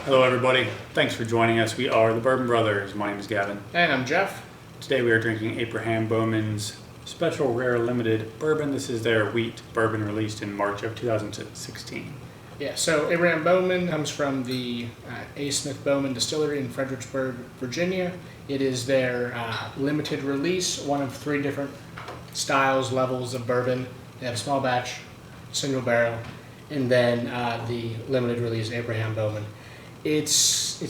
Hello everybody, thanks for joining us. We are the Bourbon Brothers. My name is Gavin. And I'm Jeff. Today we are drinking Abraham Bowman's Special Rare Limited Bourbon. This is their wheat bourbon released in March of 2016. Yeah, so Abraham Bowman comes from the A. Smith Bowman Distillery in Fredericksburg, Virginia. It is their limited release, one of 3 different styles, levels of bourbon. They have small batch, single barrel, and then the limited release Abraham Bowman. It's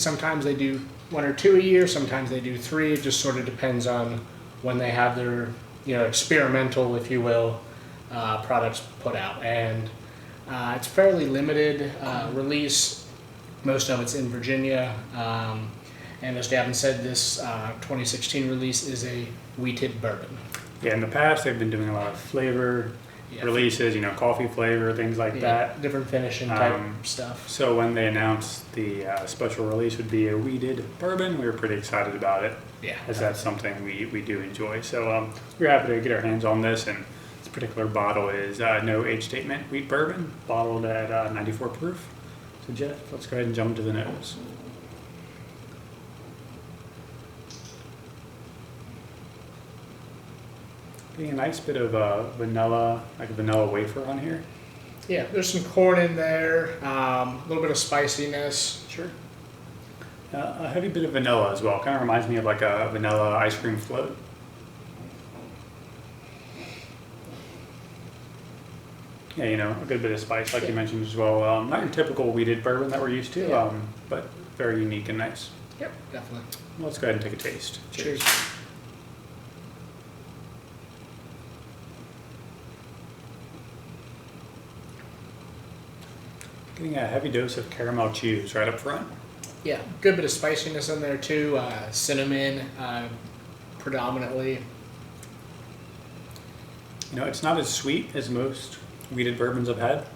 sometimes they do 1 or 2 a year, sometimes they do 3. It just sort of depends on when they have their, experimental, if you will, products put out. And it's fairly limited release. Most of it's in Virginia. And as Gavin said, this 2016 release is a wheated bourbon. Yeah, in the past they've been doing a lot of flavor releases, coffee flavor, things like that. Different finishing type stuff. So when they announced the special release would be a wheated bourbon, we were pretty excited about it. Yeah. As that's something we do enjoy. So we're happy to get our hands on this, and this particular bottle is no age statement wheat bourbon, bottled at 94 proof. So Jeff, let's go ahead and jump to the nose. Getting a nice bit of vanilla, like a vanilla wafer on here. Yeah, there's some corn in there, a little bit of spiciness. Sure. A heavy bit of vanilla as well. Kind of reminds me of like a vanilla ice cream float. Yeah, a good bit of spice, like you mentioned as well. Not your typical wheated bourbon that we're used to, but very unique and nice. Yep, definitely. Well, let's go ahead and take a taste. Cheers. Getting a heavy dose of caramel chews right up front. Yeah, good bit of spiciness in there too. Cinnamon, predominantly. It's not as sweet as most wheated bourbons I've had.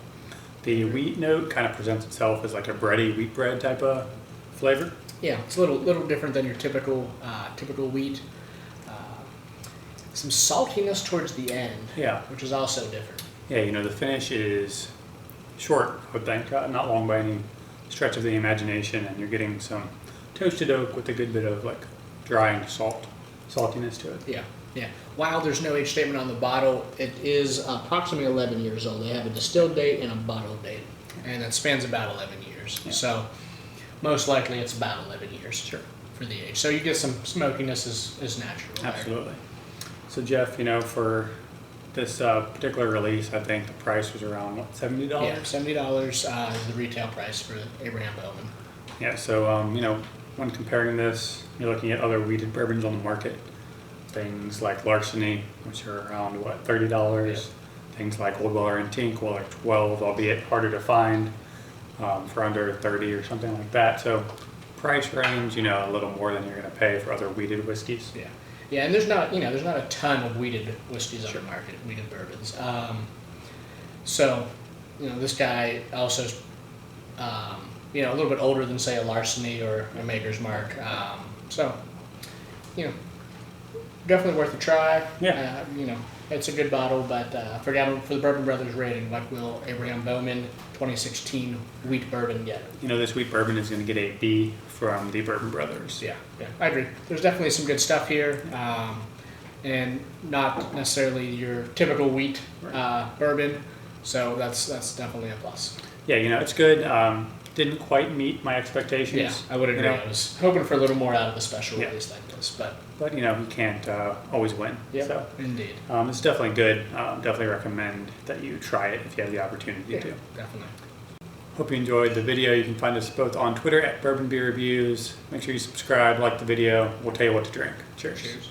The wheat note kind of presents itself as like a bready wheat bread type of flavor. Yeah, it's a little different than your typical wheat. Some saltiness towards the end. Yeah. Which is also different. Yeah, the finish is short, I would think, not long by any stretch of the imagination, and you're getting some toasted oak with a good bit of like drying saltiness to it. Yeah. Yeah. While there's no age statement on the bottle, it is approximately 11 years old. They have a distilled date and a bottle date, and that spans about 11 years. Yeah. So most likely it's about 11 years for the age. So you get some smokiness is natural. Absolutely. There. So Jeff, for this particular release, I think the price was around, what, $70? Yeah, $70 is the retail price for Abraham Bowman. Yeah, so, when comparing this, you're looking at other wheated bourbons on the market. Things like Larceny, which are around, what, $30? Yeah. Things like Old Weller and Tink, well, like $12, albeit harder to find for under $30 or something like that. So price range, a little more than you're going to pay for other wheated whiskeys. Yeah. Yeah, and there's not a ton of wheated whiskeys on the market, wheated bourbons. So, this guy also is, a little bit older than, say, a Larceny or a Maker's Mark. So, definitely worth a try. Yeah. It's a good bottle, but for the Bourbon Brothers rating, what will Abraham Bowman 2016 wheat bourbon get? This wheat bourbon is going to get a B from the Bourbon Brothers. Yeah, I agree. There's definitely some good stuff here, and not necessarily your typical wheat bourbon, so that's definitely a plus. Yeah, it's good. Didn't quite meet my expectations. Yeah, I would agree. I was hoping for a little more out of the special release like this, but you can't always win. Yeah, so, indeed. It's definitely good. Definitely recommend that you try it if you have the opportunity to. Definitely. Hope you enjoyed the video. You can find us both on Twitter at Bourbon Beer Reviews. Make sure you subscribe, like the video. We'll tell you what to drink. Cheers. Cheers.